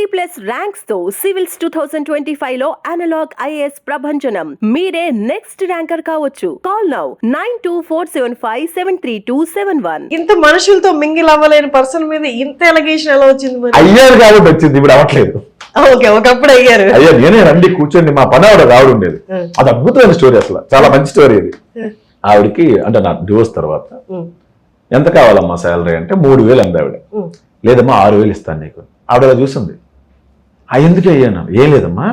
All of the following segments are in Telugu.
90+ ర్యాంక్స్ తో సివిల్స్ 2025 లో అనలాగ్ ఐఏఎస్ ప్రభంజనం. మీరే నెక్స్ట్ ర్యాంకర్ కావచ్చు. Call now 9247573271. ఇంత మనుషులతో మింగిల్ అవ్వలేని పర్సన్ మీద ఇంత ఎలిగేషన్ ఎలా వచ్చింది మరి? అయ్యారు కాబట్టి వచ్చింది, ఇప్పుడు అవ్వట్లేదు. ఓకే, ఒకప్పుడు అయ్యారు. అయ్యా నేనే రండి కూర్చోండి, మా పని ఆవిడ ఆవిడ ఉండేది. అది అద్భుతమైన స్టోరీ, అసలు చాలా మంచి స్టోరీ ఇది. ఆవిడకి అంటే నా డివోర్స్ తర్వాత ఎంత కావాలమ్మా శాలరీ అంటే 3,000 అంది ఆవిడ. లేదమ్మా 6,000 ఇస్తాను నీకు. ఆవిడ అలా చూసింది. ఎందుకు అయ్యాను? ఏం లేదమ్మా,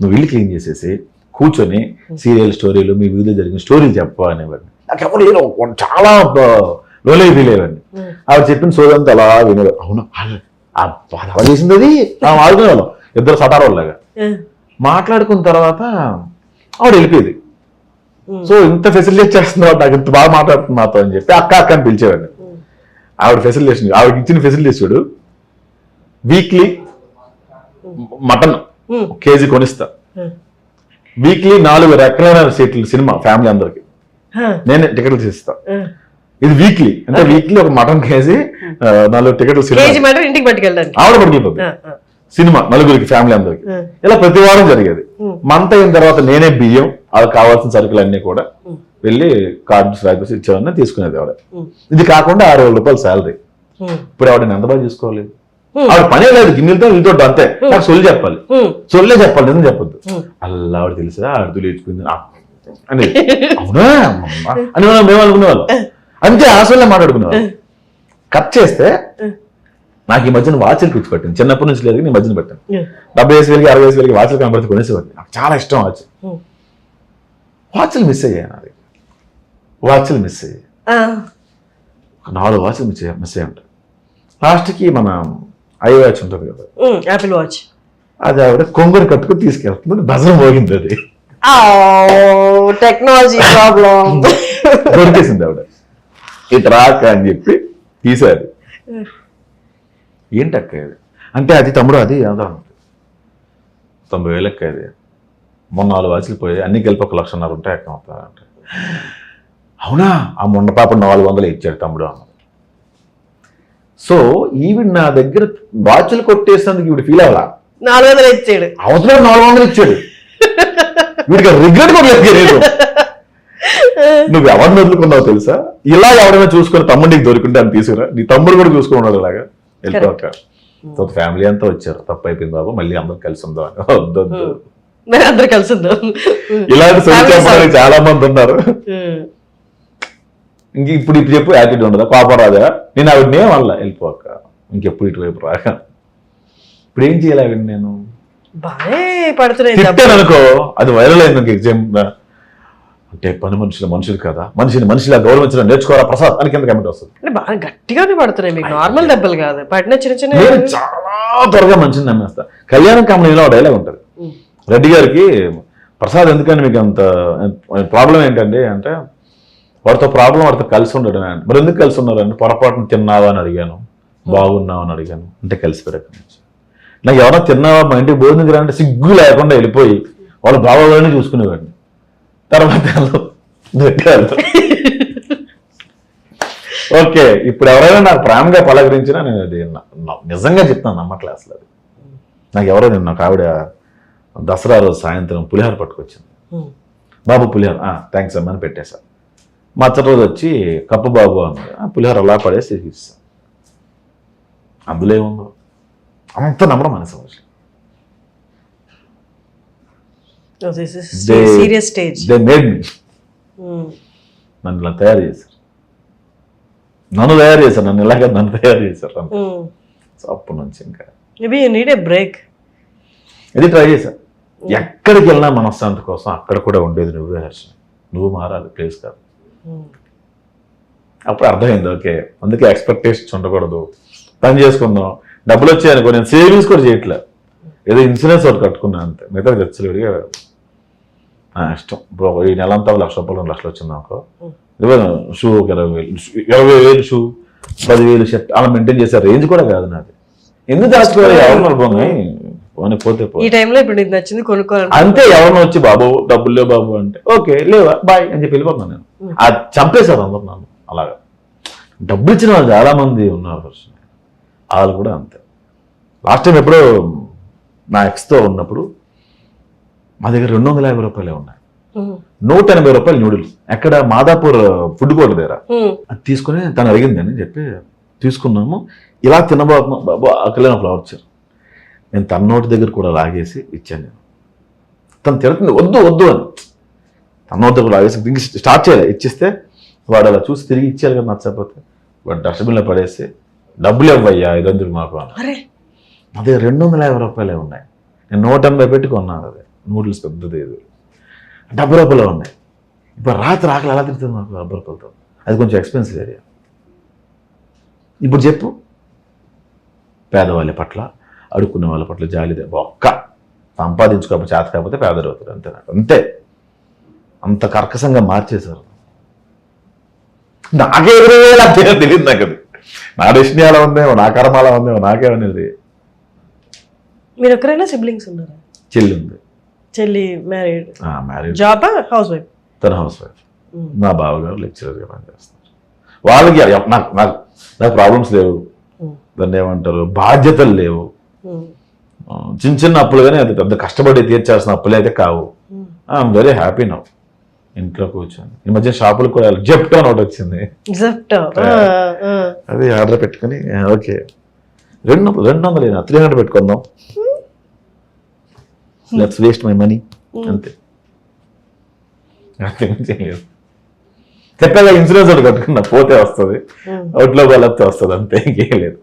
నువ్వు ఇల్లు క్లీన్ చేసేసి కూర్చొని సీరియల్ స్టోరీలు, మీ వీధిలో జరిగిన స్టోరీలు చెప్పా అనేవాడిని. నాకు ఎవరు లేదు, చాలా లోలై ఫీల్ అయ్యేవాడిని. ఆవిడ చెప్పిన సోదంతా అలా వినేవాడు. అవును అలా చేసింది అది ఆడుకునేవాళ్ళం ఇద్దరు సటారోళ్ళగా. మాట్లాడుకున్న తర్వాత ఆవిడ వెళ్ళిపోయేది. సో ఇంత ఫెసిలిటేట్ చేస్తున్నారు, నాకు ఇంత బాగా మాట్లాడుతుంది మాతో అని చెప్పి అక్క అక్క అని పిలిచేవాడిని. ఆవిడ ఫెసిలిటేషన్, ఆవిడకి ఇచ్చిన ఫెసిలిటీస్ వీక్లీ మటన్ కేజీ కొనిస్తా, వీక్లీ 4 రెక్కలైన సీట్లు సినిమా ఫ్యామిలీ అందరికి నేనే టికెట్లు తీస్తా. ఇది వీక్లీ అంటే వీక్లీ ఒక మటన్ కేజీ 4 టికెట్లు సినిమా ఇంటికి పట్టుకెళ్ళండి, ఆవిడ పట్టుకెళ్ళిపోతుంది సినిమా నలుగురికి ఫ్యామిలీ అందరికి. ఇలా ప్రతి వారం జరిగేది. మంత్ అయిన తర్వాత నేనే బియ్యం అవి కావాల్సిన సరుకులు అన్ని కూడా వెళ్ళి కార్డ్స్ రాయిపోసి ఇచ్చేవన్నీ తీసుకునేది ఆవిడ. ఇది కాకుండా 6,000 రూపాయలు శాలరీ. ఇప్పుడు ఆవిడ ఎంత బాగా చూసుకోవాలి? ఆవిడ పనే లేదు, గిన్నెలతో వీళ్ళతో అంతే. నాకు సొల్లు చెప్పాలి, సొల్లే చెప్పాలి, నిజం చెప్పొద్దు. అలా ఆవిడ తెలుసా ఆవిడ లేచిపోయింది అని అవునా అని మేము అనుకునేవాళ్ళం. అంతే ఆ సొల్లే మాట్లాడుకునేవాళ్ళం. కట్ చేస్తే నాకు ఈ మధ్యన వాచ్లు పిచ్చి పట్టింది. చిన్నప్పటి నుంచి లేదు, నేను మధ్యన పెట్టాను. 70,000 60,000 వాచ్లు కనబడితే కొనేసేవాడిని. నాకు చాలా ఇష్టం వాచ్. వాచ్లు మిస్ అయ్యాయి, నాది వాచ్లు మిస్ అయ్యాయి. 4 వాచ్లు మిస్ అయ్యి ఉంటాయి. లాస్ట్కి మన ఐ వాచ్ ఉంటుంది కదా, యాపిల్ వాచ్, అది ఆవిడ కొంగుని కట్టుకుని తీసుకెళ్తుంది. బజరం పోగింది, అది టెక్నాలజీ ప్రాబ్లం. దొరికేసింది ఆవిడ. ఇటు రాక అని చెప్పి తీసేది. ఏంటి అక్క ఇది అంటే, అది తమ్ముడు అది అదా 90,000 అక్క ఇది. మొన్న 4 వాచ్లు పోయి అన్ని కలిపి 1,00,000 ఉంటాయి అక్క అవుతా అంటే. అవునా, ఆ మొన్న పాప 400 ఇచ్చాడు తమ్ముడు అన్నది. సో ఈవిడ నా దగ్గర వాచ్లు కొట్టేసినందుకు ఈవిడ ఫీల్ అవ్వాలా? 400 ఇచ్చాడు, అవసరం 400 ఇచ్చాడు. వీడికి రిగ్రెట్ కూడా లేదు. నువ్వు ఎవరిని వదులుకున్నావు తెలుసా? ఇలా ఎవరైనా చూసుకుని తమ్ముడికి దొరికింటే అని తీసుకురా, నీ తమ్ముడు కూడా చూసుకున్నాడు అలాగా. వెళ్ళిపోక ఫ్యామిలీ అంతా వచ్చారు. తప్పు అయిపోయింది బాబు, మళ్ళీ అందరూ కలిసి ఉందాం అని. వద్దొద్దు, అందరు కలిసి ఉందాం. ఇలాంటి సొల్లు చాలా మంది ఉన్నారు. ఇంక ఇప్పుడు చెప్పు యాటిట్యూడ్ ఉండదా, కోపం రాదా? నేను ఆవిడనే వల్ల వెళ్ళిపోక ఇంకెప్పుడు ఇటువైపు రాక. ఇప్పుడు ఏం చేయాలి ఆవిడ? నేను తిట్టాను అనుకో, అది వైరల్ అయింది ఎగ్జామ్ అంటే. పని మనుషులు కదా, మనిషిలా గౌరవించడం నేర్చుకోరా ప్రసాద్ అని కింద కమెంట్ వస్తుంది. అంటే బాగా గట్టిగానే పడుతున్నాయి మీకు, నార్మల్ దెబ్బలు కాదు, పడిన చిన్న చిన్న. నేను చాలా త్వరగా మనిషిని నమ్మేస్తా. కళ్యాణం కామెడీలో డైలాగ్ ఉంటుంది, రెడ్డి గారికి ప్రసాద్ ఎందుకని మీకు అంత ప్రాబ్లం ఏంటండి అంటే, వాడితో ప్రాబ్లం వాడితో కలిసి ఉండడం. మరి ఎందుకు కలిసి ఉన్నారు అంటే, పొరపాటును తిన్నావా అని అడిగాను, బాగున్నావా అని అడిగాను అంటే కలిసి పెరగచ్చు. నాకు ఎవరైనా తిన్నావా మా ఇంటికి భోజనం అంటే సిగ్గు లేకుండా వెళ్ళిపోయి వాళ్ళ బావగానే చూసుకునేవాడిని. తర్వాత ఓకే, ఇప్పుడు ఎవరైనా నాకు ప్రేమగా పలకరించినా నేను అది నిజంగా చెప్తాను, నమ్మట్లే అసలు. అది నాకు ఎవరో నేను, నాకు ఆవిడ దసరా రోజు సాయంత్రం పులిహోర పట్టుకొచ్చింది. బాబు పులిహోర, థ్యాంక్స్ అమ్మని పెట్టేశా. మచ్చటి రోజు వచ్చి కప్పు బాబు అన్నాడు, పులిహోర అలా పడేసి ఇస్తాను. అందులో ఏముందో అంత నమ్మడం మనసు. నన్ను ఇలా తయారు చేశారు, నన్ను ఇలాగే నన్ను తయారు చేశారు. సో అప్పటి నుంచి ఇంకా బ్రేక్ ఇది ట్రై చేశాను. ఎక్కడికి వెళ్ళినా మనశ్శాంతి కోసం అక్కడ కూడా ఉండేది నువ్వే హర్ష, నువ్వు మారాలి, ప్లేస్ కాదు. అప్పుడు అర్థమైంది, ఓకే అందుకే ఎక్స్పెక్టేషన్స్ ఉండకూడదు, పని చేసుకుందాం. డబ్బులు వచ్చాయనుకో, నేను సేవింగ్స్ కూడా చేయట్లే, ఏదో ఇన్సూరెన్స్ ఒకటి కట్టుకున్నా అంతే, మిగతా తెచ్చలేడిగా ఇష్టం. ఈ నెలంతా 1,00,000 రూపాయలు 2 లక్షలు వచ్చింది అనుకో, షూ 20,000 షూ, 10,000 షర్ట్ అలా మెయింటైన్ చేసే రేంజ్ కూడా కాదు నాది. ఎందుకు దాచుకోవాలి? ఎవరు పోతే ఈ టైంలో ఇప్పుడు నీకు నచ్చింది కొనుక్కోవాలి అంతే. ఎవరిని వచ్చి బాబు డబ్బులు లేవు బాబు అంటే ఓకే లేవా బాయ్ అని చెప్పి వెళ్ళిపోతున్నాను నేను. అది చంపేశారు అందరు నన్ను. అలాగా డబ్బులు ఇచ్చిన వాళ్ళు చాలా మంది ఉన్నారు, వాళ్ళు కూడా అంతే. లాస్ట్ టైం ఎప్పుడో నా ఎక్స్తో ఉన్నప్పుడు మా దగ్గర 250 రూపాయలే ఉన్నాయి. ఉమ్, 180 రూపాయలు నూడిల్స్ ఎక్కడ మాదాపూర్ ఫుడ్ కోర్ట్ దగ్గర. ఉమ్, అది తీసుకుని తను అడిగిందని చెప్పి తీసుకున్నాము. ఇలా తినబోతున్నాం బాబు, ఆకలిన ఫ్లవర్ ఇచ్చారు. నేను తన నోటి దగ్గర కూడా లాగేసి ఇచ్చాను. నేను తను తిడుతుంది వద్దు వద్దు అని, తన నోటి దగ్గర లాగేసి స్టార్ట్ చేయాలి. ఇచ్చిస్తే వాడు అలా చూసి తిరిగి ఇచ్చారు కదా, నచ్చకపోతే వాడు డస్ట్బిన్లో పడేసి డబ్బులు ఇవ్వయ్యా ఇదందుకు మాకు అని. అరే నా దగ్గర 250 రూపాయలే ఉన్నాయి. నేను 180 పెట్టి కొన్నాను. అది నూడిల్స్ పెద్దది, ఇది 70 రూపాయలు ఉన్నాయి. ఇప్పుడు రాత్రి ఆకలి ఎలా తిరుగుతుంది నాకు 70 రూపాయలతో? అది కొంచెం ఎక్స్పెన్సివ్ ఏరియా. ఇప్పుడు చెప్పు, పేదవాళ్ళ పట్ల అడుక్కునే వాళ్ళ పట్ల జాలి ఒక్క సంపాదించుకోకపోతే చేత కాకపోతే పేదలు అవుతారు అంతే. నాకు అంతే, అంత కర్కశంగా మార్చేశారు. నాకే ఎదురుగా తెలియదు నాకు. అది నా డెస్టినీ అలా ఉందేమో, నా కర్మ అలా ఉందేమో, నాకేమనేది. మీరు ఎక్కడైనా సిబ్లింగ్స్ ఉన్నారా? చెల్లి ఉంది. చెల్లి మ్యారీడ్? మ్యారేజ్. జాబా, హౌస్ వైఫ్? తన హౌస్ వైఫ్. మా బావగారు లెక్చరర్గా పనిచేస్తారు. వాళ్ళకి నాకు నాకు నాకు ప్రాబ్లమ్స్ లేవు. దాన్ని ఏమంటారు, బాధ్యతలు లేవు. చిన్న చిన్న అప్పులు కానీ అది పెద్ద కష్టపడి తీర్చాల్సిన అప్పులు అయితే కావు. I'm very happy now. ఇంట్లో కూర్చొని ఈ మధ్య షాపులకు కూడా జెప్టో అని ఒకటి వచ్చింది. అది ఆర్డర్ పెట్టుకుని ఓకే 200 300 పెట్టుకుందాం, లెట్స్ వేస్ట్ మై మనీ అంతే. చెప్పాక ఇన్సూరెన్స్ ఒకటి కట్టుకున్నా, పోతే వస్తుంది, అవుట్లో బలప్తే వస్తుంది అంతే, ఇంకేం లేదు.